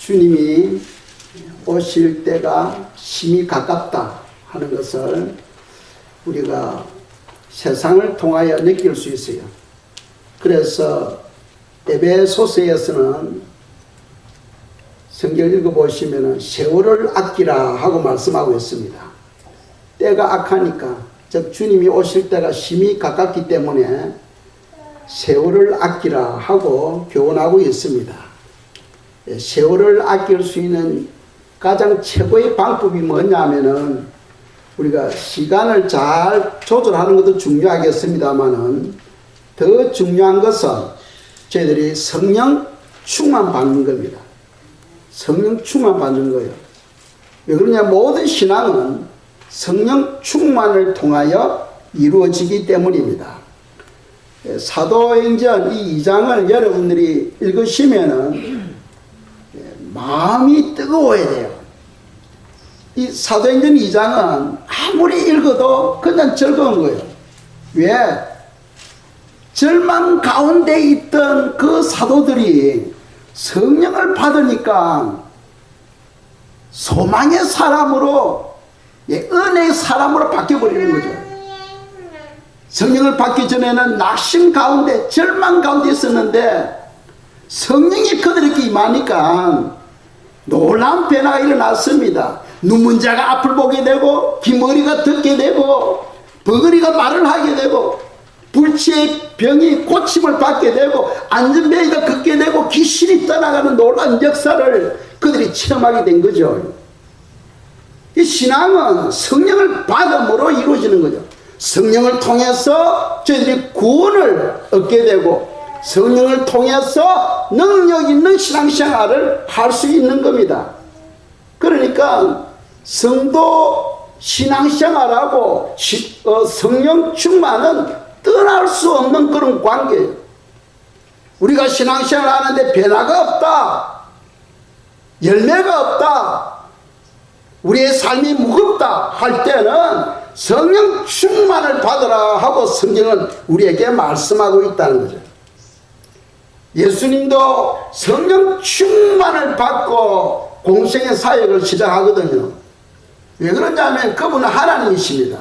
주님이 오실 때가 심히 가깝다 하는 것을 우리가 세상을 통하여 느낄 수 있어요. 그래서 에베소서에서는 성경 읽어보시면 세월을 아끼라 하고 말씀하고 있습니다. 때가 악하니까, 즉 주님이 오실 때가 심히 가깝기 때문에 세월을 아끼라 하고 교훈하고 있습니다. 세월을 아낄 수 있는 가장 최고의 방법이 뭐냐면은 우리가 시간을 잘 조절하는 것도 중요하겠습니다만은 더 중요한 것은 저희들이 성령 충만 받는 겁니다. 성령 충만 받는 거예요. 왜 그러냐? 모든 신앙은 성령 충만을 통하여 이루어지기 때문입니다. 사도행전 이 2장을 여러분들이 읽으시면은 마음이 뜨거워야 돼요. 이 사도행전 2장은 아무리 읽어도 그냥 즐거운 거예요. 왜? 절망 가운데 있던 그 사도들이 성령을 받으니까 소망의 사람으로, 은혜의 사람으로 바뀌어버리는 거죠. 성령을 받기 전에는 낙심 가운데, 절망 가운데 있었는데 성령이 그들에게 임하니까 놀라운 변화가 일어났습니다. 눈먼 자가 앞을 보게 되고, 귀머리가 듣게 되고, 버거리가 말을 하게 되고, 불치의 병이 고침을 받게 되고, 안전뱅이가 걷게 되고, 귀신이 떠나가는 놀라운 역사를 그들이 체험하게 된 거죠. 이 신앙은 성령을 받음으로 이루어지는 거죠. 성령을 통해서 저희들이 구원을 얻게 되고, 성령을 통해서 능력 있는 신앙생활을 할 수 있는 겁니다. 그러니까 성도 신앙생활하고 성령 충만은 떠날 수 없는 그런 관계예요. 우리가 신앙생활 하는데 변화가 없다, 열매가 없다, 우리의 삶이 무겁다 할 때는 성령 충만을 받으라 하고 성경은 우리에게 말씀하고 있다는 거죠. 예수님도 성령 충만을 받고 공생의 사역을 시작하거든요. 왜 그러냐면 그분은 하나님이십니다.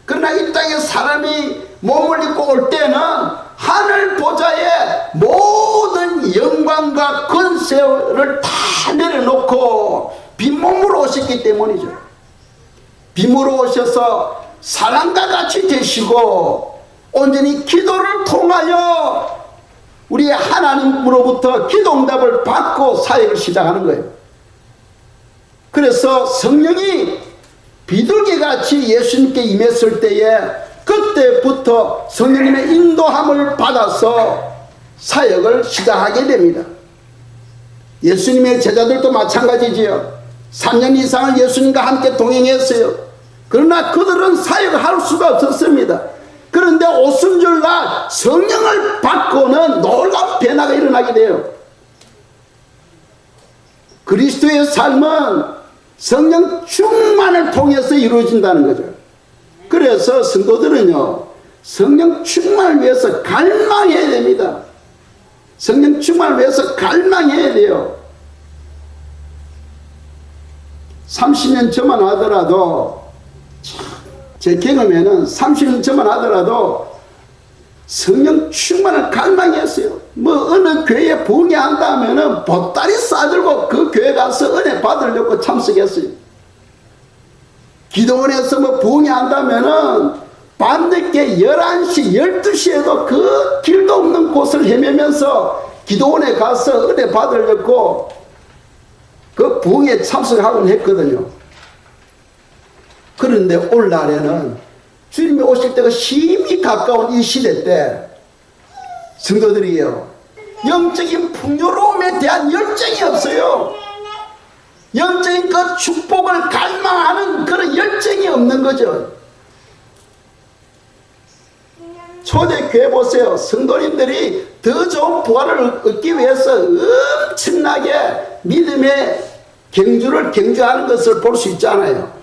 그러나 이 땅에 사람이 몸을 입고 올 때는 하늘 보좌에 모든 영광과 권세를 다 내려놓고 빈몸으로 오셨기 때문이죠. 빈몸으로 오셔서 사람과 같이 되시고 온전히 기도를 통하여 우리 하나님으로부터 기도응답을 받고 사역을 시작하는 거예요. 그래서 성령이 비둘기같이 예수님께 임했을 때에 그때부터 성령님의 인도함을 받아서 사역을 시작하게 됩니다. 예수님의 제자들도 마찬가지지요. 3년 이상을 예수님과 함께 동행했어요. 그러나 그들은 사역을 할 수가 없었습니다. 그런데 오순절날 성령을 받고는 놀라운 변화가 일어나게 돼요. 그리스도의 삶은 성령 충만을 통해서 이루어진다는 거죠. 그래서 성도들은요, 성령 충만을 위해서 갈망해야 됩니다. 성령 충만을 위해서 갈망해야 돼요. 30년 전만 하더라도, 제 경험에는 30년 전만 하더라도 성령 충만을 갈망했어요. 뭐 어느 교회에 부흥회한다 하면은 보따리 싸들고 그 교회 가서 은혜 받으려고 참석했어요. 기도원에서 뭐 부흥회한다 하면은 밤늦게 11시, 12시에도 그 길도 없는 곳을 헤매면서 기도원에 가서 은혜 받으려고 그 부흥회에 참석하곤 했거든요. 그런데 오늘날에는 주님이 오실 때가 심히 가까운 이 시대 때 성도들이요, 영적인 풍요로움에 대한 열정이 없어요. 영적인 그 축복을 갈망하는 그런 열정이 없는 거죠. 초대교회 보세요. 성도님들이 더 좋은 부활을 얻기 위해서 엄청나게 믿음의 경주를 경주하는 것을 볼 수 있잖아요.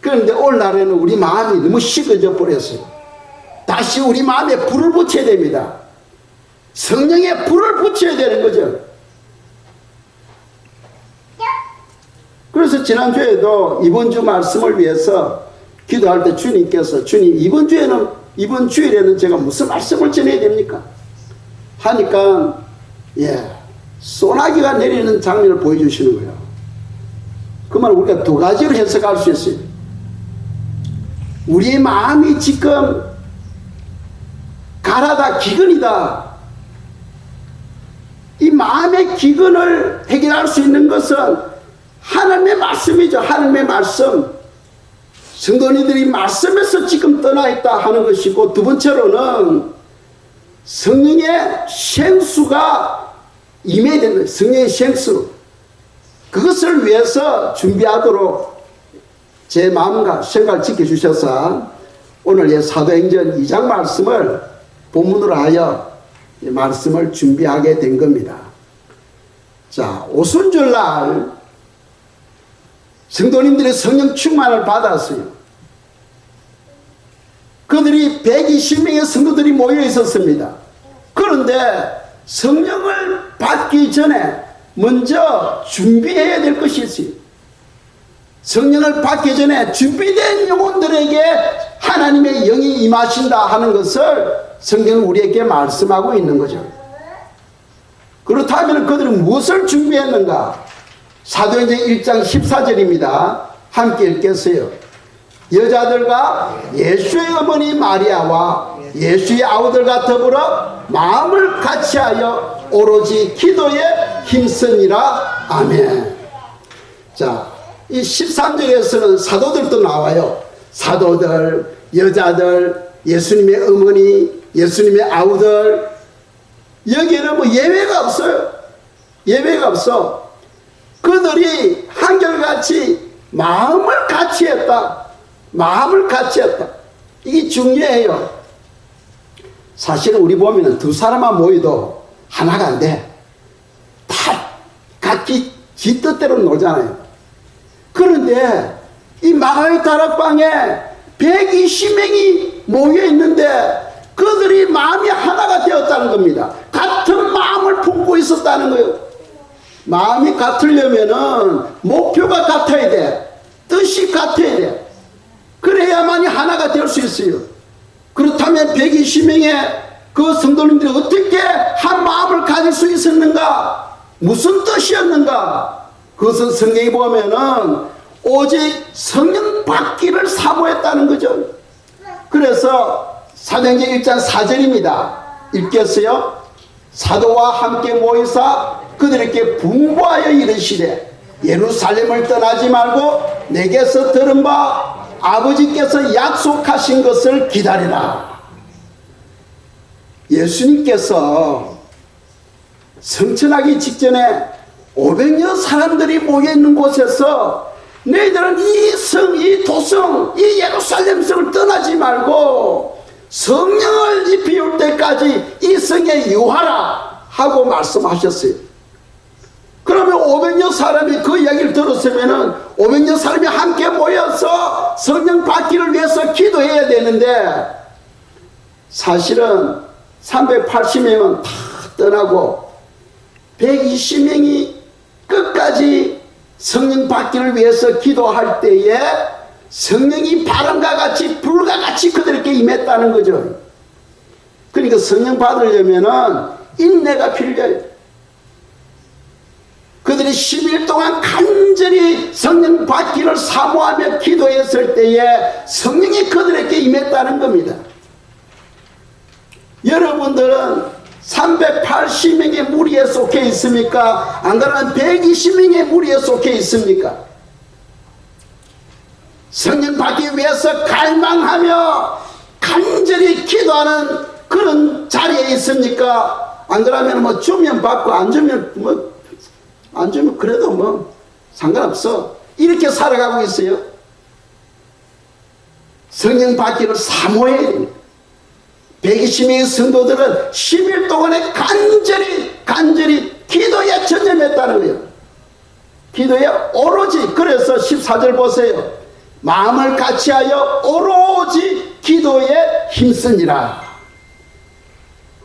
그런데 오늘날에는 우리 마음이 너무 식어져 버렸어요. 다시 우리 마음에 불을 붙여야 됩니다. 성령에 불을 붙여야 되는 거죠. 그래서 지난주에도 이번 주 말씀을 위해서 기도할 때 주님께서 주님 이번 주일에는 제가 무슨 말씀을 전해야 됩니까? 하니까 소나기가 내리는 장면을 보여주시는 거예요. 그 말 우리가 두 가지로 해석할 수 있어요. 우리의 마음이 지금 가라다 기근이다. 이 마음의 기근을 해결할 수 있는 것은 하나님의 말씀이죠. 하나님의 말씀. 성도님들이 말씀에서 지금 떠나 있다 하는 것이고, 두 번째로는 성령의 생수가 임해야 된다. 성령의 생수. 그것을 위해서 준비하도록 제 마음과 생각을 지켜주셔서 오늘 사도행전 2장 말씀을 본문으로 하여 말씀을 준비하게 된 겁니다. 자, 오순절날 성도님들의 성령 충만을 받았어요. 그들이 120명의 성도들이 모여 있었습니다. 그런데 성령을 받기 전에 먼저 준비해야 될 것이 있어요. 성령을 받기 전에 준비된 영혼들에게 하나님의 영이 임하신다 하는 것을 성경은 우리에게 말씀하고 있는 거죠. 그렇다면 그들은 무엇을 준비했는가? 사도행전 1장 14절입니다. 함께 읽겠어요. 여자들과 예수의 어머니 마리아와 예수의 아우들과 더불어 마음을 같이하여 오로지 기도에 힘쓰니라. 아멘. 자, 이 13절에서는 사도들도 나와요. 사도들, 여자들, 예수님의 어머니, 예수님의 아우들. 여기에는 뭐 예외가 없어요. 예외가 없어. 그들이 한결같이 마음을 같이 했다. 마음을 같이 했다. 이게 중요해요. 사실은 우리 보면은 두 사람만 모여도 하나가 안 돼. 다 각기 지 뜻대로 놀잖아요. 그런데 이 마가의 다락방에 120명이 모여 있는데 그들이 마음이 하나가 되었다는 겁니다. 같은 마음을 품고 있었다는 거예요. 마음이 같으려면은 목표가 같아야 돼. 뜻이 같아야 돼. 그래야만이 하나가 될 수 있어요. 그렇다면 120명의 그 성도님들이 어떻게 한 마음을 가질 수 있었는가? 무슨 뜻이었는가? 그것은 성경에 보면은 오직 성령 받기를 사모했다는 거죠. 그래서 사도행전 1장 4절입니다. 읽겠어요? 사도와 함께 모이사 그들에게 분부하여 이르시되 예루살렘을 떠나지 말고 내게서 들은 바 아버지께서 약속하신 것을 기다리라. 예수님께서 성천하기 직전에 500여 사람들이 모여있는 곳에서 너희들은 이 성, 이 도성, 이 예루살렘 성을 떠나지 말고 성령을 입히올 때까지 이 성에 유하라 하고 말씀하셨어요. 그러면 500여 사람이 그 이야기를 들었으면은 500여 사람이 함께 모여서 성령 받기를 위해서 기도해야 되는데 사실은 380명은 다 떠나고 120명이 끝까지 성령 받기를 위해서 기도할 때에 성령이 바람과 같이 불과 같이 그들에게 임했다는 거죠. 그러니까 성령 받으려면은 인내가 필요해요. 그들이 10일 동안 간절히 성령 받기를 사모하며 기도했을 때에 성령이 그들에게 임했다는 겁니다. 여러분들은 380명의 무리에 속해 있습니까? 안 그러면 120명의 무리에 속해 있습니까? 성령 받기 위해서 갈망하며 간절히 기도하는 그런 자리에 있습니까? 안 그러면 뭐 주면 받고 안 주면 그래도 뭐 상관없어. 이렇게 살아가고 있어요. 성령 받기를 사모해야 됩니다. 120명의 성도들은 10일 동안에 간절히 기도에 전념했다는 거예요. 기도에 오로지. 그래서 14절 보세요. 마음을 같이하여 오로지 기도에 힘쓰니라.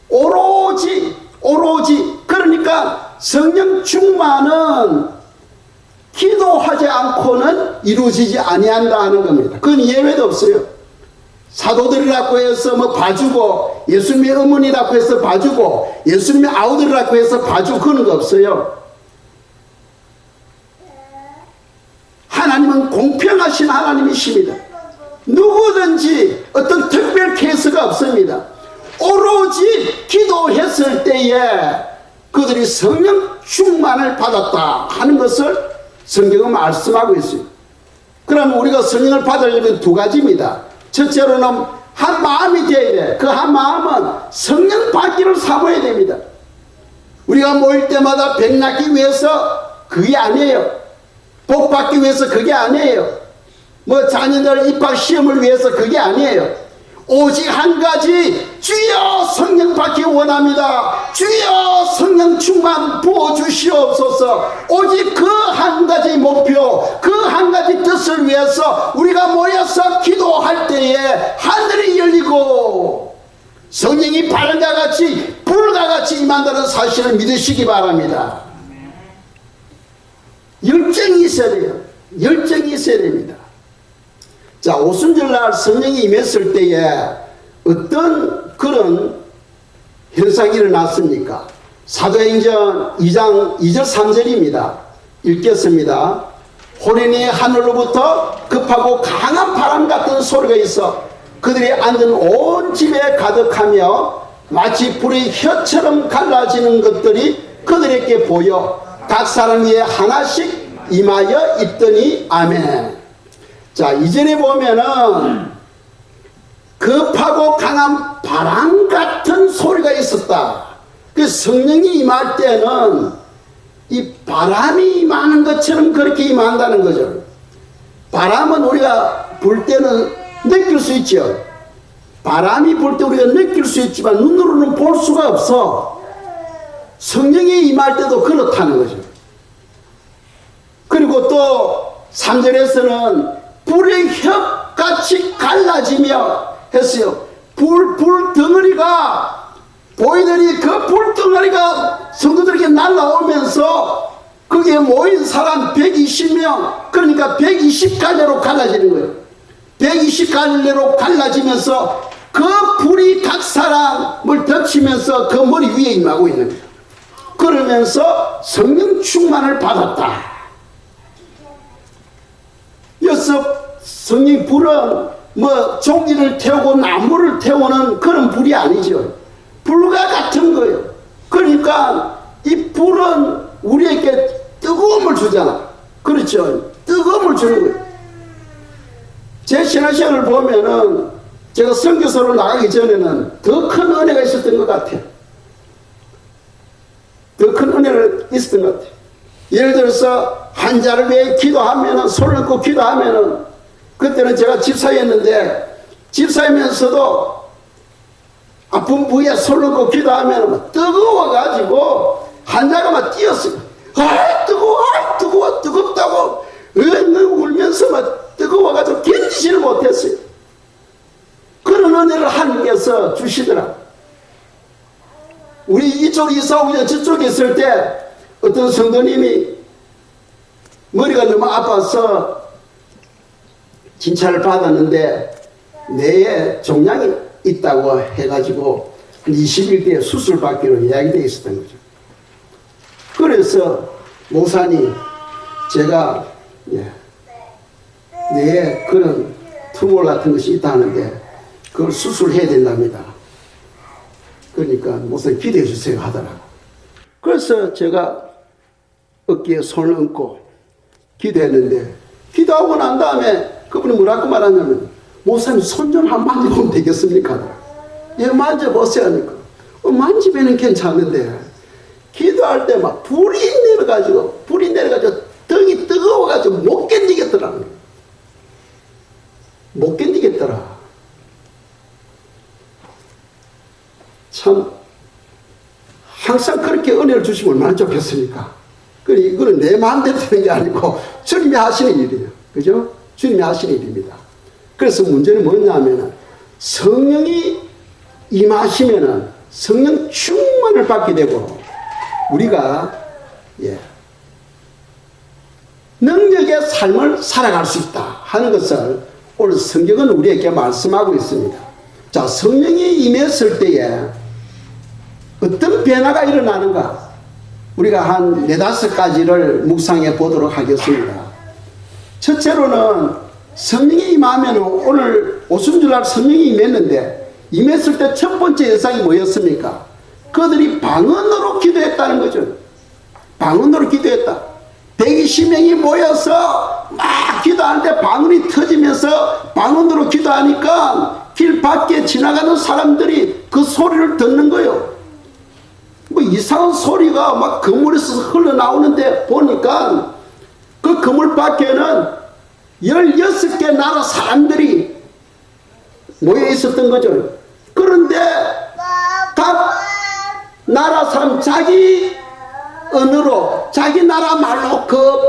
오로지. 그러니까 성령 충만은 기도하지 않고는 이루어지지 아니한다 하는 겁니다. 그건 예외도 없어요. 사도들이라고 해서 뭐 봐주고, 예수님의 어머니라고 해서 봐주고, 예수님의 아우들이라고 해서 봐주고, 그런 거 없어요. 하나님은 공평하신 하나님이십니다. 누구든지 어떤 특별 케이스가 없습니다. 오로지 기도했을 때에 그들이 성령 충만을 받았다 하는 것을 성경은 말씀하고 있어요. 그러면 우리가 성령을 받으려면 두 가지입니다. 첫째로는 한 마음이 되어야 돼. 그 한 마음은 성령 받기를 사모해야 됩니다. 우리가 모일 때마다 백 낳기 위해서 그게 아니에요. 복 받기 위해서 그게 아니에요. 뭐 자녀들 입학 시험을 위해서 그게 아니에요. 오직 한 가지, 주여 성령 받기 원합니다. 주여 성령 충만 부어주시옵소서. 오직 그 한 가지 목표, 그 한 가지 뜻을 위해서 우리가 모여서 기도할 때에 하늘이 열리고 성령이 바람과 같이 불과 같이 임한다는 사실을 믿으시기 바랍니다. 열정이 있어야 돼요. 열정이 있어야 됩니다. 자, 오순절날 성령이 임했을 때에 어떤 그런 현상이 일어났습니까? 사도행전 2장 2절 3절입니다. 읽겠습니다. 호련히 하늘로부터 급하고 강한 바람 같은 소리가 있어 그들이 앉은 온 집에 가득하며 마치 불의 혀처럼 갈라지는 것들이 그들에게 보여 각 사람 위에 하나씩 임하여 있더니 아멘. 자, 이전에 보면은 급하고 강한 바람 같은 소리가 있었다. 그 성령이 임할 때는 이 바람이 임하는 것처럼 그렇게 임한다는 거죠. 바람은 우리가 불 때는 느낄 수 있죠. 바람이 불 때 우리가 느낄 수 있지만 눈으로는 볼 수가 없어. 성령이 임할 때도 그렇다는 거죠. 그리고 또 3절에서는 불의 혀같이 갈라지며 했어요. 불 덩어리가 보이더니 그 불 덩어리가 성도들에게 날라오면서 거기에 모인 사람 120명, 그러니까 120갈래로 갈라지는 거예요. 120갈래로 갈라지면서 그 불이 각 사람을 덮치면서 그 머리 위에 임하고 있는 거예요. 그러면서 성령 충만을 받았다. 여기서 성령 불은 뭐 종이를 태우고 나무를 태우는 그런 불이 아니죠. 불과 같은 거예요. 그러니까 이 불은 우리에게 뜨거움을 주잖아. 그렇죠. 뜨거움을 주는 거예요. 제 신앙생활을 보면은 제가 선교소로 나가기 전에는 더 큰 은혜가 있었던 것 같아요. 더 큰 은혜가 있었던 것 같아요. 예를 들어서 환자를 위해 기도하면은, 손을 얹고 기도하면은, 그때는 제가 집사였는데, 집사이면서도 아픈 부위에 손을 얹고 기도하면은 막 뜨거워가지고, 환자가 막 뛰었어요. 아, 뜨거워, 아, 뜨거워, 뜨겁다고, 울면서 막 뜨거워가지고 견디지를 못했어요. 그런 은혜를 하나님께서 주시더라. 우리 이쪽 이사 오기 전 저쪽에 있을 때, 어떤 성도님이 머리가 너무 아파서 진찰을 받았는데 뇌에 종양이 있다고 해가지고 한 20일 뒤에 수술 받기로 예약이 되어 있었던 거죠. 그래서 목사님, 제가 뇌에 그런 투몰 같은 것이 있다는데 그걸 수술해야 된답니다. 그러니까 목사님 기도해 주세요 하더라고. 그래서 제가 어깨에 손을 얹고 기도했는데, 기도하고 난 다음에 그분이 뭐라고 말하냐면, 목사님 손 좀 한 만져보면 되겠습니까? 예, 만져보세요 하니까 만지면은 괜찮은데 기도할 때 막 불이 내려가지고 등이 뜨거워가지고 못 견디겠더라고요. 못 견디겠더라. 참 항상 그렇게 은혜를 주시면 얼마나 좋겠습니까? 이거는 내 마음대로 되는 게 아니고 주님이 하시는 일이에요. 그죠? 주님이 하시는 일입니다. 그래서 문제는 뭐냐면은 성령이 임하시면은 성령 충만을 받게 되고 우리가 능력의 삶을 살아갈 수 있다 하는 것을 오늘 성경은 우리에게 말씀하고 있습니다. 자, 성령이 임했을 때에 어떤 변화가 일어나는가? 우리가 한 4-5가지를 묵상해 보도록 하겠습니다. 첫째로는 성령이 임하면 오늘 오순절날 성령이 임했는데 임했을 때 첫 번째 현상이 뭐였습니까? 그들이 방언으로 기도했다는 거죠. 방언으로 기도했다. 120명이 모여서 막 기도하는데 방언이 터지면서 방언으로 기도하니까 길 밖에 지나가는 사람들이 그 소리를 듣는 거예요. 뭐 이상한 소리가 막 그물에서 흘러나오는데 보니까 그 그물 밖에는 16개 나라 사람들이 모여 있었던 거죠. 그런데 각 나라 사람 자기 언어로 자기 나라 말로 그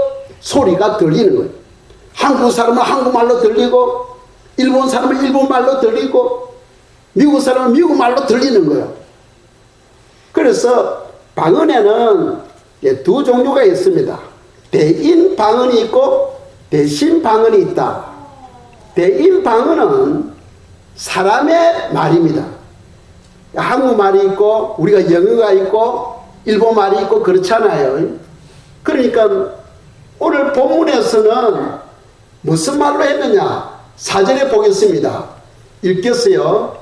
소리가 들리는 거예요. 한국 사람은 한국말로 들리고 일본 사람은 일본말로 들리고 미국 사람은 미국말로 들리는 거예요. 그래서 방언에는 2 종류가 있습니다. 대인 방언이 있고 대신 방언이 있다. 대인 방언은 사람의 말입니다. 한국말이 있고 우리가 영어가 있고 일본말이 있고 그렇잖아요. 그러니까 오늘 본문에서는 무슨 말로 했느냐? 4절에 보겠습니다. 읽겠어요.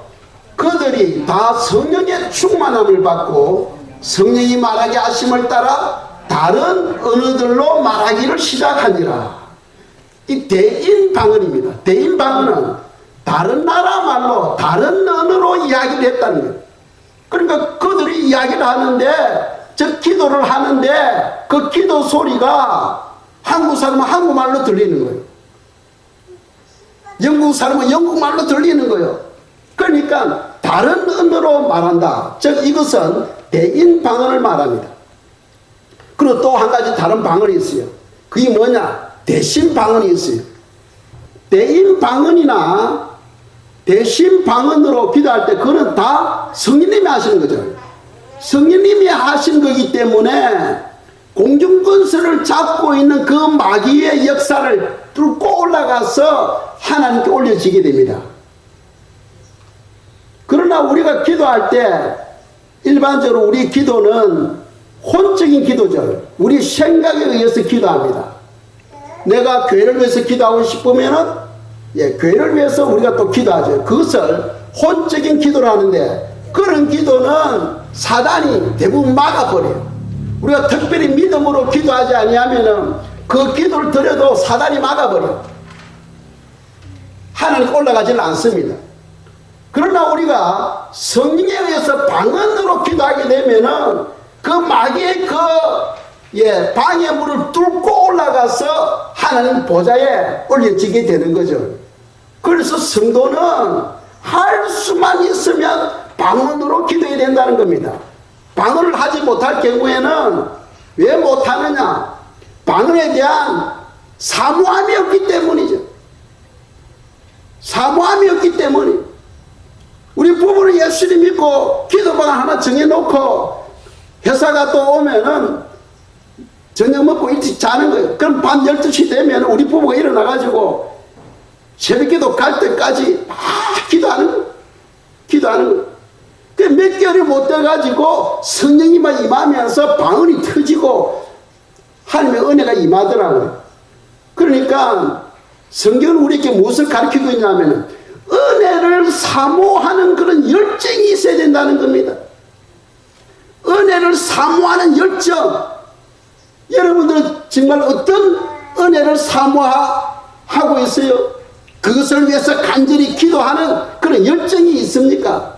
그들이 다 성령의 충만함을 받고 성령이 말하게 하심을 따라 다른 언어들로 말하기를 시작하니라. 이 대인 방언입니다. 대인 방언은 다른 나라 말로 다른 언어로 이야기를 했다는 거예요. 그러니까 그들이 이야기를 하는데 즉 기도를 하는데 그 기도 소리가 한국 사람은 한국말로 들리는 거예요. 영국 사람은 영국말로 들리는 거예요. 그러니까 다른 언어로 말한다. 즉 이것은 대인 방언을 말합니다. 그리고 또 한 가지 다른 방언이 있어요. 그게 뭐냐? 대신 방언이 있어요. 대인 방언이나 대신 방언으로 기도할 때 그거는 다 성령님이 하시는 거죠. 성령님이 하신 거기 때문에 공중권세를 잡고 있는 그 마귀의 역사를 뚫고 올라가서 하나님께 올려지게 됩니다. 그러나 우리가 기도할 때 일반적으로 우리 기도는 혼적인 기도죠. 우리 생각에 의해서 기도합니다. 내가 교회를 위해서 기도하고 싶으면은 교회를 위해서 우리가 또 기도하죠. 그것을 혼적인 기도를 하는데 그런 기도는 사단이 대부분 막아버려요. 우리가 특별히 믿음으로 기도하지 아니하면은 그 기도를 드려도 사단이 막아버려요. 하나님 올라가지는 않습니다. 그러나 우리가 성령에 의해서 방언으로 기도하게 되면은 그 마귀의 그 방해물을 뚫고 올라가서 하나님 보좌에 올려지게 되는 거죠. 그래서 성도는 할 수만 있으면 방언으로 기도해야 된다는 겁니다. 방언을 하지 못할 경우에는 왜 못하느냐? 방언에 대한 사모함이 없기 때문이죠. 사모함이 없기 때문에 우리 부부는 예수님 믿고 기도방 하나 정해놓고 회사가 또 오면은 저녁 먹고 일찍 자는 거예요. 그럼 밤 12시 되면 우리 부부가 일어나가지고 새벽기도 갈 때까지 막 기도하는 거예요. 기도하는 거예요. 그 몇 개월이 못 돼가지고 성령님만 임하면서 방언이 터지고 하나님의 은혜가 임하더라고요. 그러니까 성경은 우리에게 무엇을 가르치고 있냐면 은혜를 사모하는 그런 열정이 있어야 된다는 겁니다. 은혜를 사모하는 열정. 여러분들은 정말 어떤 은혜를 사모하고 있어요? 그것을 위해서 간절히 기도하는 그런 열정이 있습니까?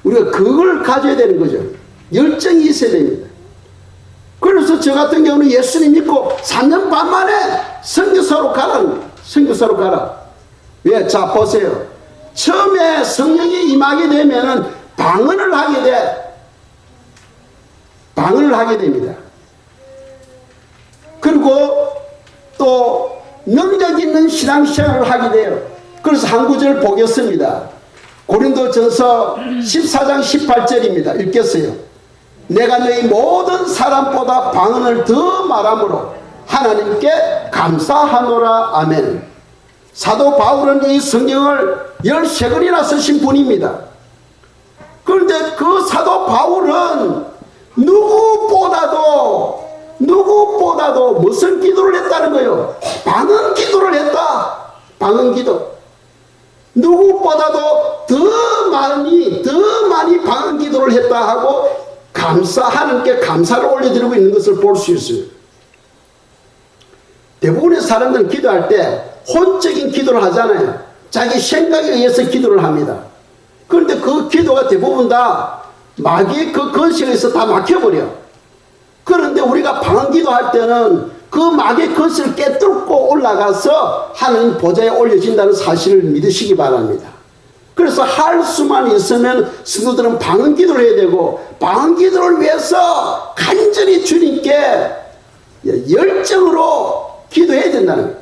우리가 그걸 가져야 되는 거죠. 열정이 있어야 됩니다. 그래서 저 같은 경우는 예수님 믿고 3년 반 만에 선교사로 가라는 거예요. 선교사로 가라. 왜? 자, 보세요. 처음에 성령이 임하게 되면은 방언을 하게 됩니다. 그리고 또 능력 있는 신앙생활을 하게 돼요. 그래서 한 구절 보겠습니다. 고린도전서 14장 18절입니다. 읽겠어요. 내가 너희 모든 사람보다 방언을 더 말함으로 하나님께 감사하노라. 아멘. 사도 바울은 이 성경을 13권이나 쓰신 분입니다. 그런데 그 사도 바울은 누구보다도 무슨 기도를 했다는 거예요? 방언 기도를 했다. 방언 기도. 누구보다도 더 많이 방언 기도를 했다 하고 하나님께 감사를 올려드리고 있는 것을 볼 수 있어요. 대부분의 사람들은 기도할 때 혼적인 기도를 하잖아요. 자기 생각에 의해서 기도를 합니다. 그런데 그 기도가 대부분 다 마귀의 그 건식에서 다 막혀버려. 그런데 우리가 방언 기도할 때는 그 마귀의 건식을 깨뚫고 올라가서 하나님 보좌에 올려진다는 사실을 믿으시기 바랍니다. 그래서 할 수만 있으면 성도들은 방언 기도를 해야 되고, 방언 기도를 위해서 간절히 주님께 열정으로 기도해야 된다는 거예요.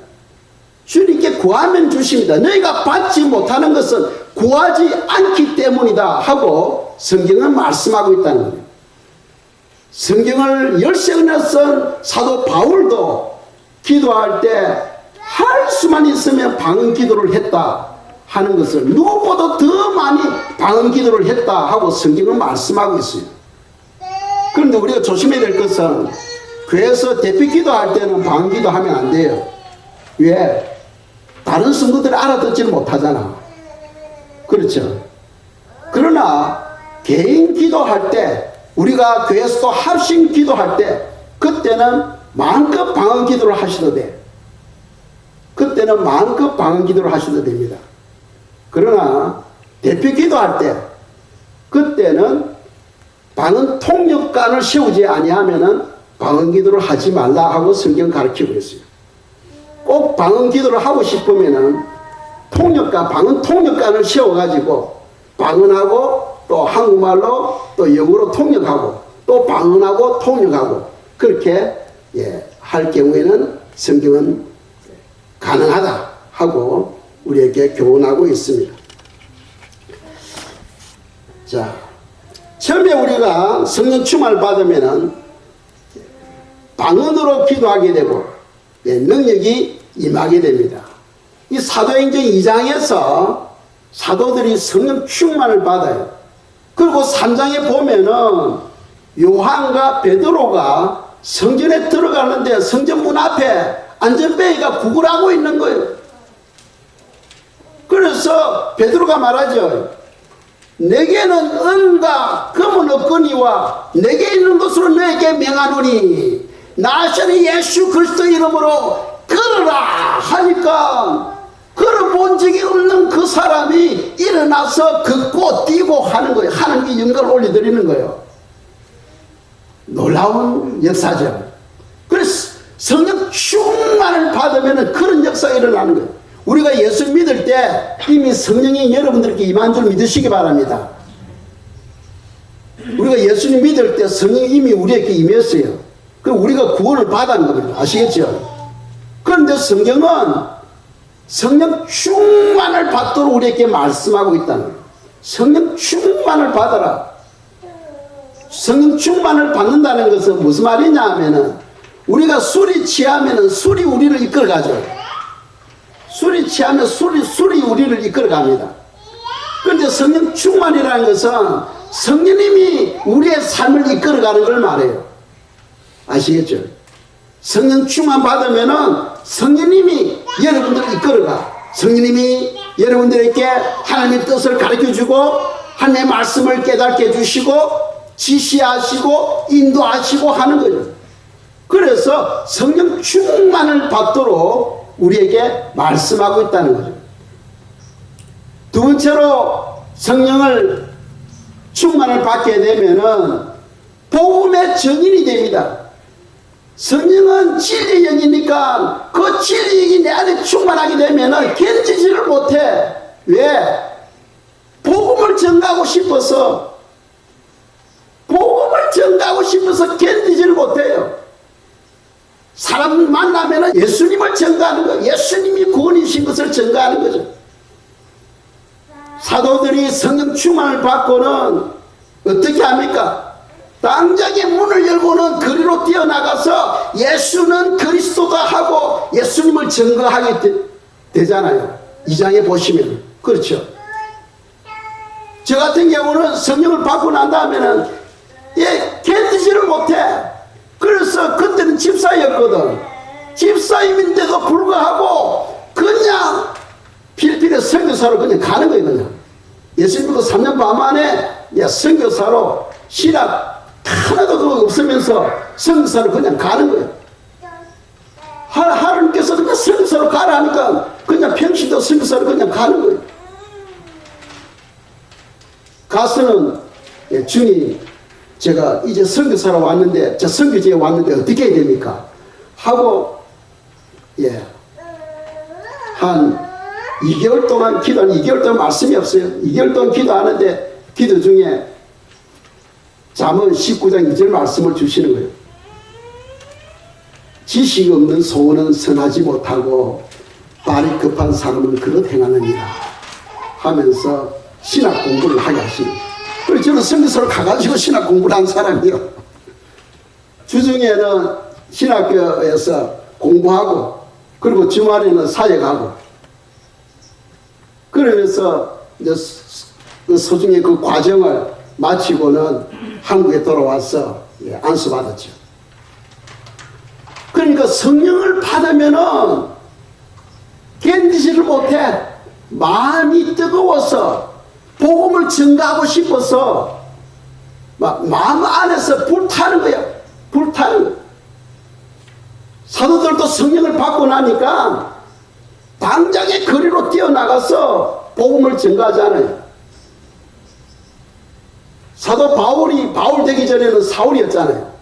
주님께 구하면 주십니다. 너희가 받지 못하는 것은 구하지 않기 때문이다 하고 성경은 말씀하고 있다는 거예요. 성경을 13권이나 쓴 사도 바울도 기도할 때 할 수만 있으면 방언 기도를 했다 하는 것을, 누구보다 더 많이 방언 기도를 했다 하고 성경은 말씀하고 있어요. 그런데 우리가 조심해야 될 것은, 교회에서 대피 기도할 때는 방언 기도하면 안 돼요. 왜? 다른 성도들이 알아듣지를 못하잖아. 그렇죠? 그러나 개인 기도할 때, 우리가 교회에서 또 합심 기도할 때, 그때는 마음껏 방언 기도를 하셔도 돼. 그때는 마음껏 방언 기도를 하셔도 됩니다. 그러나 대표 기도할 때, 그때는 방언 통역관을 세우지 아니하면은 방언 기도를 하지 말라 하고 성경 가르치고 있어요. 꼭 방언 기도를 하고 싶으면은 방언 통역관을 세워가지고 방언하고 또 한국말로 또 영어로 통역하고 또 방언하고 통역하고 그렇게 할 경우에는 성경은 가능하다 하고 우리에게 교훈하고 있습니다. 자, 처음에 우리가 성령 충만을 받으면은 방언으로 기도하게 되고 능력이 임하게 됩니다. 이 사도행전 2장에서 사도들이 성령 충만을 받아요. 그리고 3장에 보면은 요한과 베드로가 성전에 들어가는데 성전 문 앞에 안전뱅이가 구걸하고 있는 거예요. 그래서 베드로가 말하죠. 내게는 은과 금은 없거니와 내게 있는 것으로 너에게 명하노니 나시는 예수 그리스도 이름으로 걸어라 하니까 걸어본 적이 없는 그 사람이 일어나서 걷고 뛰고 하는 거예요. 하나님께 영광을 올려드리는 거예요. 놀라운 역사죠. 그래서 성령 충만을 받으면 그런 역사가 일어나는 거예요. 우리가 예수 믿을 때 이미 성령이 여러분들께 임한 줄 믿으시기 바랍니다. 우리가 예수님 믿을 때 성령이 이미 우리에게 임했어요. 그럼 우리가 구원을 받은 겁니다. 아시겠죠? 그런데 성경은 성령 충만을 받도록 우리에게 말씀하고 있다는 거예요. 성령 충만을 받아라. 성령 충만을 받는다는 것은 무슨 말이냐 하면은 우리가 술이 취하면은 술이 우리를 이끌어가죠. 술이 취하면 술이 우리를 이끌어갑니다. 그런데 성령 충만이라는 것은 성령님이 우리의 삶을 이끌어가는 걸 말해요. 아시겠죠? 성령 충만 받으면은 성령님이 여러분들을 이끌어가. 성령님이 여러분들에게 하나님의 뜻을 가르쳐주고 하나님의 말씀을 깨닫게 해주시고 지시하시고 인도하시고 하는 거죠. 그래서 성령 충만을 받도록 우리에게 말씀하고 있다는 거죠. 두 번째로 성령을 충만을 받게 되면은 복음의 증인이 됩니다. 성령은 진리의 영이니까 그 진리의 영이 내 안에 충만하게 되면은 견디지를 못해. 왜? 복음을 전가하고 싶어서 견디지를 못해요. 사람 만나면은 예수님을 전가하는 거예요. 예수님이 구원이신 것을 전가하는 거죠. 사도들이 성령 충만을 받고는 어떻게 합니까? 당장에 문을 열고는 거리로 뛰어나가서 예수는 그리스도다 하고 예수님을 증거하게 되잖아요. 2장에 보시면. 그렇죠. 저 같은 경우는 성령을 받고 난 다음에는 견디지를 못해. 그래서 그때는 집사였거든. 집사임인데도 불구하고 그냥 필리핀에 선교사로 그냥 가는 거예요. 그냥 예수님 믿고 3년 반 만에 선교사로 신학 하나도 그거 없으면서 선교사로 그냥 가는 거예요. 하나님께서 그냥 선교사로 가라 하니까 그냥 평신도 선교사로 그냥 가는 거예요. 가서는 주님, 제가 이제 선교사로 왔는데, 저 선교지에 왔는데 어떻게 해야 됩니까? 하고 한 2개월 동안 기도하는, 2개월 동안 말씀이 없어요. 2개월 동안 기도하는데 기도 중에 잠언 19장 2절 말씀을 주시는 거예요. 지식 없는 소원은 선하지 못하고 발이 급한 사람은 그릇 행하느니라 하면서 신학 공부를 하게 하시는 거예요. 그래서 저는 선교사로 가가지고 신학 공부를 한 사람이요. 주중에는 신학교에서 공부하고 그리고 주말에는 사역하고 그러면서 이제 소중히 그 과정을 마치고는 한국에 돌아와서 안수받았죠. 그러니까 성령을 받으면은 견디지를 못해. 마음이 뜨거워서 복음을 증가하고 싶어서 막 마음 안에서 불타는 거야. 불타는 거야. 사도들도 성령을 받고 나니까 당장에 거리로 뛰어나가서 복음을 증가하잖아요. 사도 바울 되기 전에는 사울이었잖아요.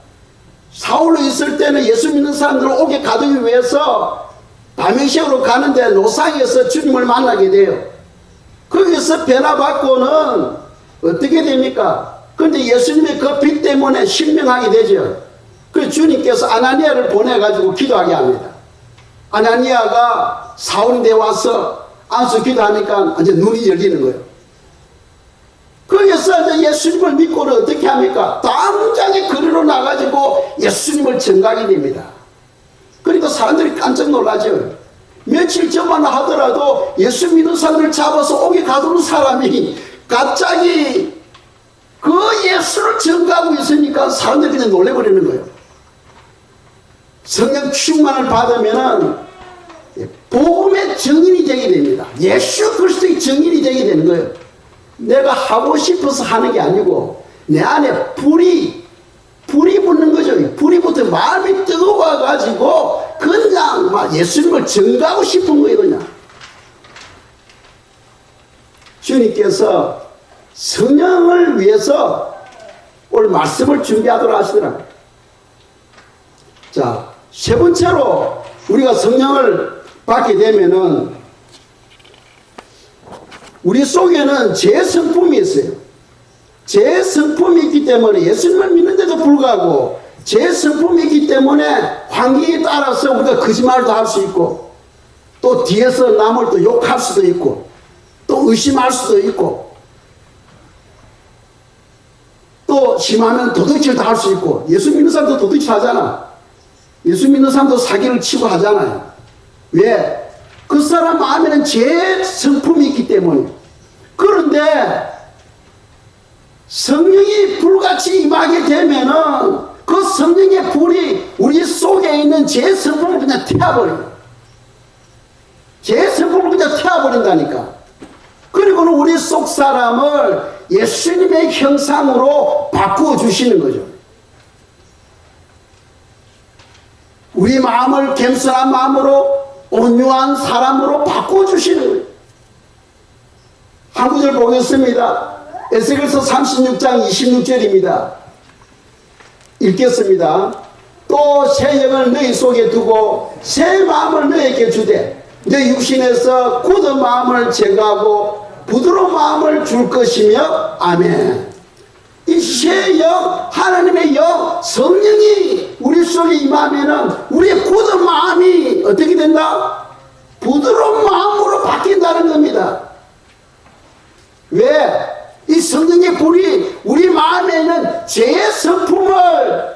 사울로 있을 때는 예수 믿는 사람들을 오게 가두기 위해서 다메섹으로 가는데 노상에서 주님을 만나게 돼요. 거기서 변화받고는 어떻게 됩니까? 그런데 예수님의 그 빛 때문에 신명하게 되죠. 그래서 주님께서 아나니아를 보내가지고 기도하게 합니다. 아나니아가 사울인데 와서 안수 기도하니까 이제 눈이 열리는 거예요. 거기서 이제 예수님을 믿고는 어떻게 합니까? 당장에 거리로 나가지고 예수님을 전가하게 됩니다. 그러니까 사람들이 깜짝 놀라죠. 며칠 전만 하더라도 예수 믿는 사람을 잡아서 오게 가두는 사람이 갑자기 그 예수를 전가하고 있으니까 사람들이 그냥 놀래버리는 거예요. 성령 충만을 받으면은 복음의 증인이 되게 됩니다. 예수 그리스도의 증인이 되게 되는 거예요. 내가 하고 싶어서 하는 게 아니고 내 안에 불이 붙는 거죠. 불이 붙어 마음이 뜨거워가지고 그냥 막 예수님을 증가하고 싶은 거예요. 그냥 주님께서 성령을 위해서 오늘 말씀을 준비하도록 하시더라고요. 자, 세 번째로 우리가 성령을 받게 되면은 우리 속에는 제 성품이 있어요. 제 성품이 있기 때문에 예수님을 믿는데도 불구하고 제 성품이 있기 때문에 환경에 따라서 우리가 거짓말도 할 수 있고 또 뒤에서 남을 또 욕할 수도 있고 또 의심할 수도 있고 또 심하면 도둑질도 할 수 있고 예수 믿는 사람도 도둑질 하잖아. 예수 믿는 사람도 사기를 치고 하잖아요. 왜? 그 사람 마음에는 제 성품이 있기 때문에. 그런데 성령이 불같이 임하게 되면은 그 성령의 불이 우리 속에 있는 제 성품을 그냥 태워버려요. 제 성품을 그냥 태워버린다니까. 그리고는 우리 속 사람을 예수님의 형상으로 바꾸어 주시는 거죠. 우리 마음을 겸손한 마음으로 온유한 사람으로 바꿔주시는 거예요. 한 구절 보겠습니다. 에스겔서 36장 26절입니다. 읽겠습니다. 또 새 영을 너희 속에 두고 새 마음을 너희에게 주되 너희 육신에서 굳은 마음을 제거하고 부드러운 마음을 줄 것이며 아멘. 이 새 영, 하나님의 영, 성령이 우리 속에 임하면은 우리의 굳은 마음이 어떻게 된다? 부드러운 마음으로 바뀐다는 겁니다. 왜? 이 성령의 불이 우리 마음에 있는 죄의 성품을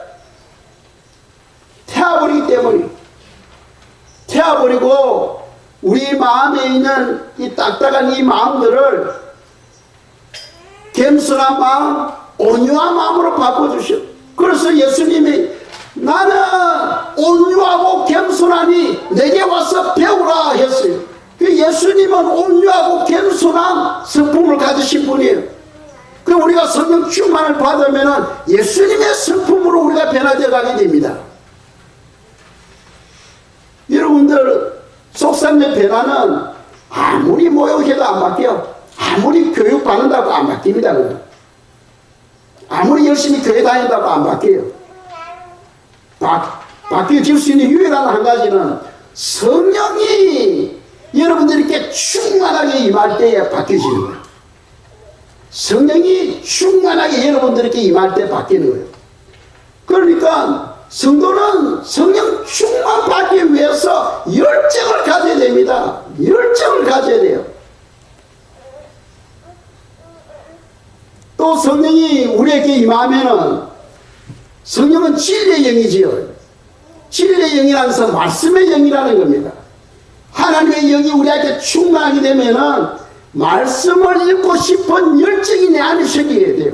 태워버리기 베어버리고 우리 마음에 있는 이 딱딱한 이 마음들을 겸손한 마음, 온유한 마음으로 바꿔주시오. 그래서 예수님이 나는 온유하고 겸손하니 내게 와서 배우라 했어요. 예수님은 온유하고 겸손한 성품을 가지신 분이에요. 그럼 우리가 성령 충만을 받으면 예수님의 성품으로 우리가 변화되어 가게 됩니다. 여러분들 속상의 변화는 아무리 모욕해도 안 바뀌어. 아무리 교육 받는다고 안 바뀝니다. 아무리 열심히 교회 다닌다고 안 바뀌어요. 바뀌어질 수 있는 유일한 한 가지는 성령이 여러분들에게 충만하게 임할 때에 바뀌어지는 거예요. 성령이 충만하게 여러분들에게 임할 때 바뀌는 거예요. 그러니까 성도는 성령 충만 받기 위해서 열정을 가져야 됩니다. 열정을 가져야 돼요. 또 성령이 우리에게 임하면은 성령은 진리의 영이지요. 진리의 영이라는 것은 말씀의 영이라는 겁니다. 하나님의 영이 우리에게 충만하게 되면은 말씀을 읽고 싶은 열정이 내 안에 생기게 돼요.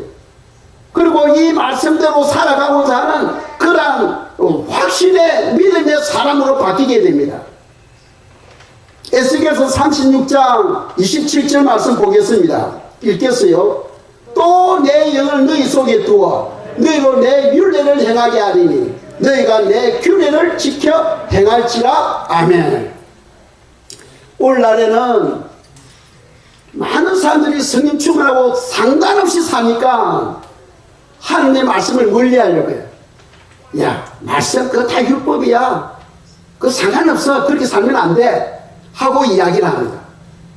그리고 이 말씀대로 살아가고자 하는 그러한 확신의 믿음의 사람으로 바뀌게 됩니다. 에스겔서 36장 27절 말씀 보겠습니다. 읽겠어요. 또 내 영을 너희 속에 두어 너희로 내 율례를 행하게 하리니 너희가 내 규례를 지켜 행할지라. 아멘. 오늘날에는 많은 사람들이 성령 충만하고 상관없이 사니까 하나님의 말씀을 멀리하려고 해요. 야, 말씀 그거 다 율법이야. 그거 상관없어. 그렇게 살면 안 돼. 하고 이야기를 합니다.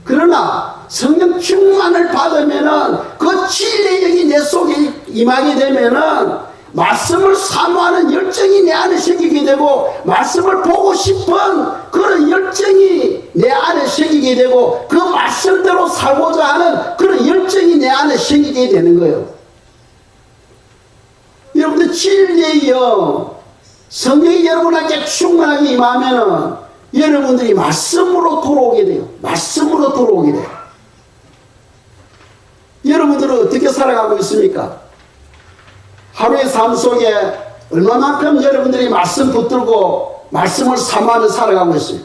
그러나 성령 충만을 받으면은 그 진리의 영이 내 속에 임하게 되면은 말씀을 사모하는 열정이 내 안에 생기게 되고 말씀을 보고 싶은 그런 열정이 내 안에 생기게 되고 그 말씀대로 살고자 하는 그런 열정이 내 안에 생기게 되는 거예요. 여러분들 진리의 영, 성령이 여러분에게 충만하게 임하면은 여러분들이 말씀으로 돌아오게 돼요. 말씀으로 돌아오게 돼요. 여러분들은 어떻게 살아가고 있습니까? 하루의 삶 속에 얼마만큼 여러분들이 말씀 붙들고 말씀을 사모하며 살아가고 있어요.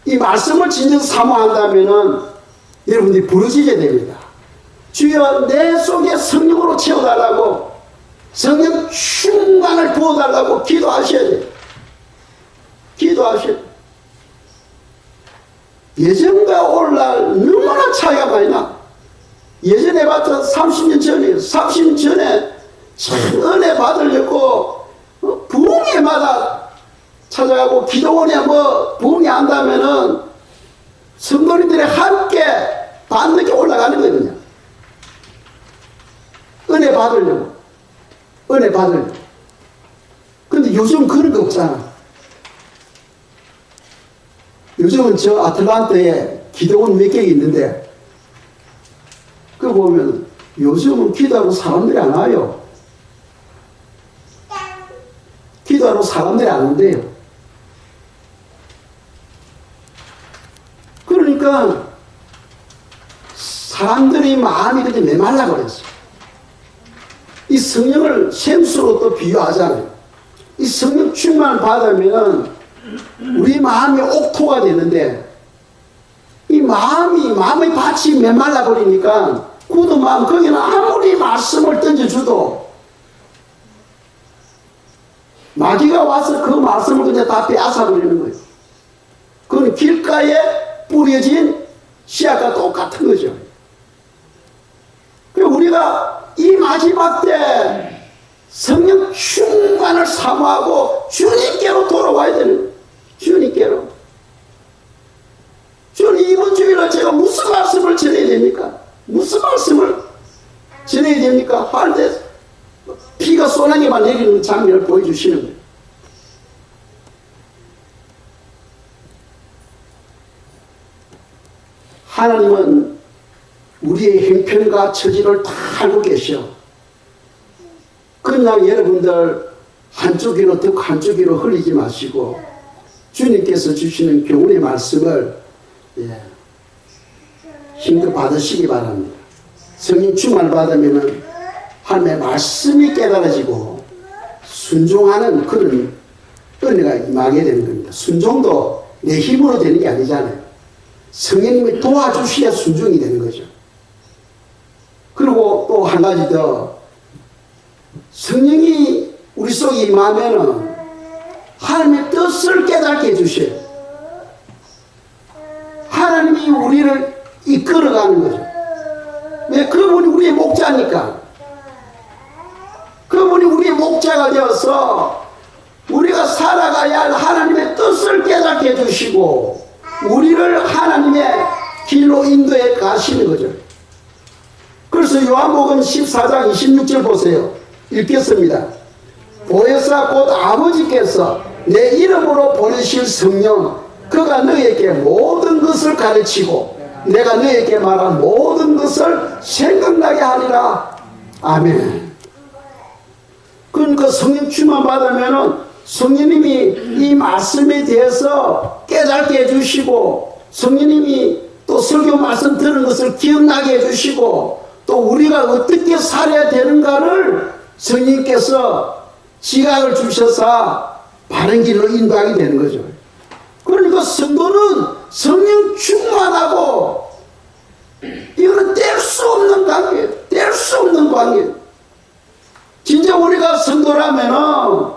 이 말씀을 진정 사모한다면은 여러분들이 부르짖어야 됩니다. 주여 내 속에 성령으로 채워달라고, 성령 충만을 부어달라고 기도하셔야 돼요. 기도하셔야 돼요. 예전과 오늘날 너무나 차이가 많이 나. 예전에 봤던 30년 전이에요. 30년 전에 참 은혜 받으려고 부흥회마다 찾아가고 기도원에 부흥회 한다면은 성도님들이 함께 밤늦게 올라가는 거거든요. 은혜 받으려고. 은혜 받으려고. 근데 요즘 그런 거 없잖아. 요즘은 저 아틀란타에 기도원 몇 개 있는데 그거 보면 요즘은 기도하러 사람들이 안 와요. 기도하러 사람들이 안 온대요. 그러니까 사람들이 마음이 그렇게 메말라 버렸어요. 이 성령을 샘수로 또 비유하잖아요. 이 성령 충만을 받으면 우리 마음이 옥토가 되는데 이 마음의 밭이 메말라 버리니까 굳은 마음 거기는 아무리 말씀을 던져줘도 마귀가 와서 그 말씀을 그냥 다 빼앗아 버리는 거예요. 그건 길가에 뿌려진 씨앗과 똑같은 거죠. 그리고 우리가 이 마지막 때 성령 충만을 사모하고 주님께로 돌아와야 되는 거예요. 주님께로. 주님 이번 주일날 제가 무슨 말씀을 전해야 됩니까? 무슨 말씀을 전해야 됩니까? 할 때 피가 쏘나게만 내리는 장면을 보여주시는 거예요. 하나님은 우리의 형편과 처지를 다 알고 계셔. 그냥 여러분들 한쪽 귀로 듣고 한쪽 귀로 흘리지 마시고 주님께서 주시는 교훈의 말씀을 힘껏 받으시기 바랍니다. 성령 충만을 받으면 하나님의 말씀이 깨달아지고 순종하는 그런 은혜가 임하게 되는 겁니다. 순종도 내 힘으로 되는 게 아니잖아요. 성령님이 도와주셔야 순종이 되는 거죠. 그리고 또 한 가지 더, 성령이 우리 속에 임하면은 하나님의 뜻을 깨닫게 해주셔요. 하나님이 우리를 이끌어가는 거죠. 왜? 그분이 우리의 목자니까. 그분이 우리의 목자가 되어서 우리가 살아가야 할 하나님의 뜻을 깨닫게 해주시고 우리를 하나님의 길로 인도해 가시는 거죠. 그래서 요한복음 14장 26절 보세요. 읽겠습니다. 보혜사 곧 아버지께서 내 이름으로 보내실 성령 그가 너에게 모든 것을 가르치고 내가 너에게 말한 모든 것을 생각나게 하리라. 아멘. 그러니까 성령 충만 받으면은 성령님이 이 말씀에 대해서 깨닫게 해주시고 성령님이 또 설교 말씀 들은 것을 기억나게 해주시고 또 우리가 어떻게 살아야 되는가를 성령님께서 지각을 주셔서 바른 길로 인도하게 되는 거죠. 그러니까 성도는 성령 충만하고 이거는 뗄 수 없는 관계예요. 뗄 수 없는 관계예요. 진짜 우리가 성도라면은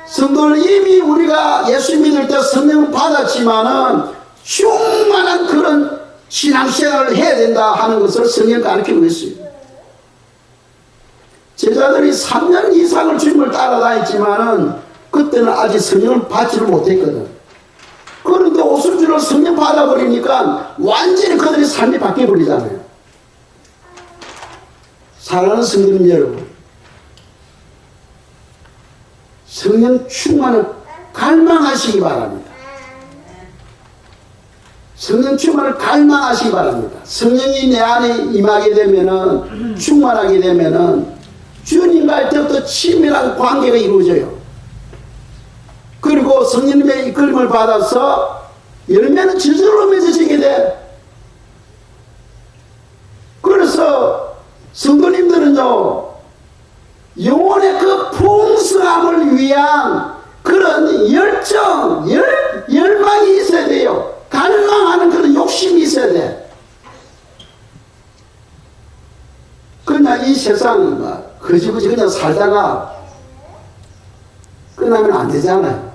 성도는 이미 우리가 예수 믿을 때 성령을 받았지만은 충만한 그런 신앙생활을 해야 된다 하는 것을 성령 가르치고 있어요. 제자들이 3년 이상을 주님을 따라다녔지만은 그때는 아직 성령을 받지를 못했거든. 그런데 오순절을 성령 받아버리니까 완전히 그들의 삶이 바뀌어버리잖아요. 사랑하는 성도님 여러분, 성령 충만을 갈망하시기 바랍니다. 성령 충만을 갈망하시기 바랍니다. 성령이 내 안에 임하게 되면은, 충만하게 되면은 주님과의 더욱더 친밀한 관계가 이루어져요. 그리고 성령님의 이끌림을 받아서 열매는 저절로 맺어지게 돼. 그래서 성도님들은요, 영혼의 그 풍성함을 위한 그런 열정, 열망이 있어야 돼요. 갈망하는 그런 욕심이 있어야 돼. 그냥 이 세상 거지거지 그냥 살다가 끝나면 안 되잖아요.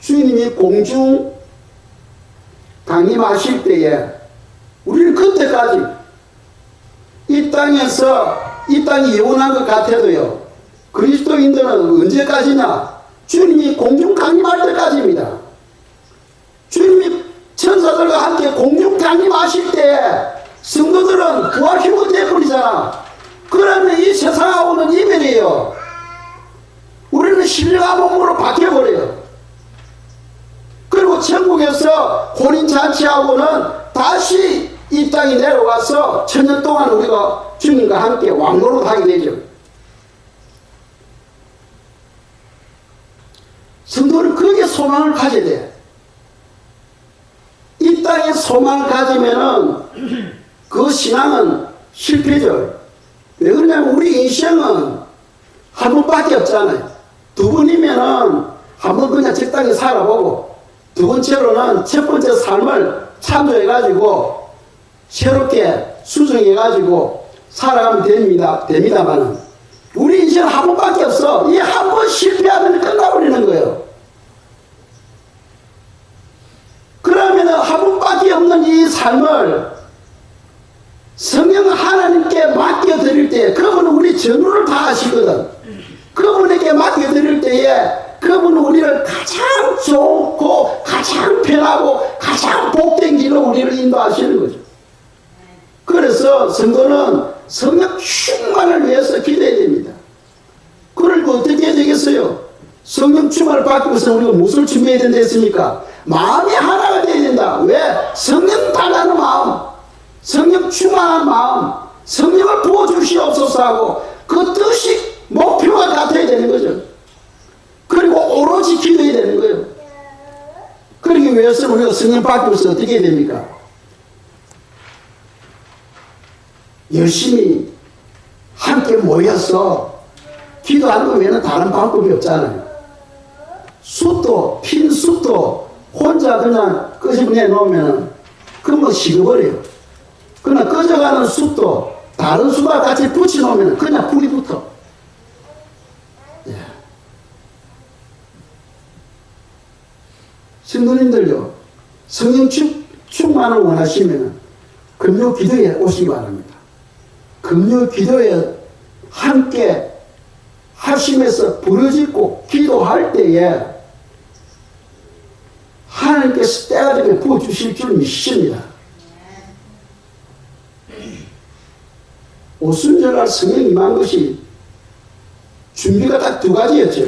주님이 공중 강림하실 때에 우리는 그때까지 이 땅에서 이 땅이 영원한 것 같아도요, 그리스도인들은 언제까지나 주님이 공중 강림할 때까지입니다. 주님이 천사들과 함께 공중 강림하실 때 성도들은 부활휴거 되어버리잖아. 그러면 이 세상하고는 이별이에요. 우리는 신령한 몸으로 바뀌어버려요. 그리고 천국에서 혼인잔치하고는 다시 이 땅에 내려와서 천년 동안 우리가 주님과 함께 왕노릇 하게 되죠. 성도는 거기에 소망을 가져야 돼. 이 땅에 소망을 가지면은 그 신앙은 실패죠. 왜 그러냐면 우리 인생은 한 번밖에 없잖아요. 두 번이면은 한 번 그냥 적당히 살아보고 두 번째로는 첫 번째 삶을 참조해가지고 새롭게 수정해가지고 살아가면 됩니다만은 우리 인생은 한 번밖에 없어. 이 한 번 실패하면 끝나버리는 거예요. 그러면은 한 번밖에 없는 이 삶을 성령 하나님께 맡겨드릴 때 그분은 우리 전우를 다 하시거든. 그분에게 맡겨드릴 때에 그분은 우리를 가장 좋고 가장 편하고 가장 복된 길로 우리를 인도하시는 거죠. 그래서 성도는 성령 충만을 위해서 기도해야 됩니다. 그러니까 어떻게 해야 되겠어요? 성령 충만을 받기 위해서 우리가 무엇을 준비해야 된다 했습니까? 마음이 하나가 되어야 된다. 왜? 성령 달라는 마음, 성령 충만한 마음, 성령을 부어주시옵소서 하고 그 뜻이 목표가 같아야 되는 거죠. 그리고 오로지 기도해야 되는 거예요. 그러기 위해서는 우리가 성령 받고서 어떻게 해야 됩니까? 열심히 함께 모여서 기도하는 것 외에는 다른 방법이 없잖아요. 숯도, 핀 숯도 혼자 그냥 끄집어내 놓으면 금방 식어버려요. 그러나 꺼져가는 숯도 다른 숯과 같이 붙여 놓으면 그냥 불이 붙어. 예. 신부님들요, 성령 충만을 원하시면 금요 기도에 오시기 바랍니다. 금요 기도에 함께 하시면서 부르짖고 기도할 때에 하나님께서 때가 되면 부어주실 줄 믿습니다. 오순절날 성령 임한 것이 준비가 딱 두 가지였죠.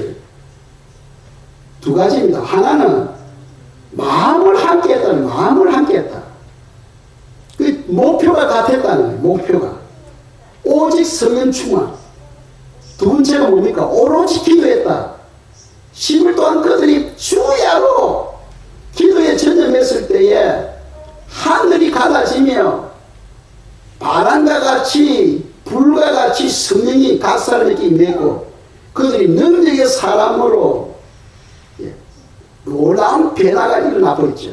두 가지입니다. 하나는 마음을 함께 했다는 마음을 함께 했다. 그 목표가 같았다는 거예요. 목표가. 오직 성령 충만. 두 번째가 뭡니까? 오로지 기도했다. 10일 동안 그들이 주야로 기도에 전념했을 때에 하늘이 갈라지며 바람과 같이 불과 같이 성령이 각 사람에게 임했고 그들이 능력의 사람으로 놀라운 변화가 일어나 버렸죠.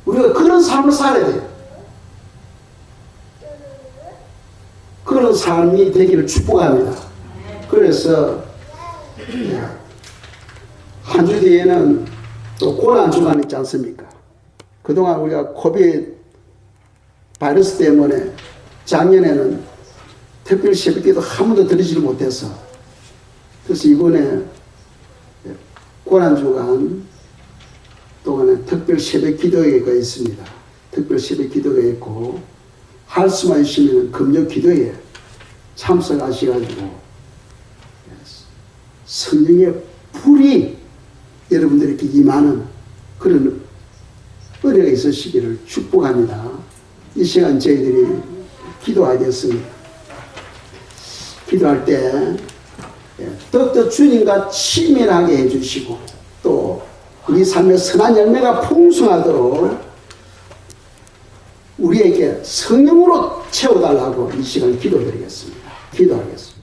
우리가 그런 삶을 살아야 돼요. 그런 삶이 되기를 축복합니다. 그래서 한 주 뒤에는 또 고난주간 있지 않습니까? 그동안 우리가 코비드 바이러스 때문에 작년에는 특별 새벽기도 한 번도 드리지를 못해서 그래서 이번에 고난주간 동안에 특별 새벽 기도회가 있습니다. 특별 새벽 기도가 있고 할 수만 있으면 금요 기도에 참석하셔가지고 성령의 불이 여러분들에게 임하는 그런 은혜가 있으시기를 축복합니다. 이 시간 저희들이 기도하겠습니다. 기도할 때 더욱더 주님과 친밀하게 해주시고 또 우리 삶의 선한 열매가 풍성하도록 우리에게 성령으로 채워달라고 이 시간 기도드리겠습니다. 기도하겠습니다.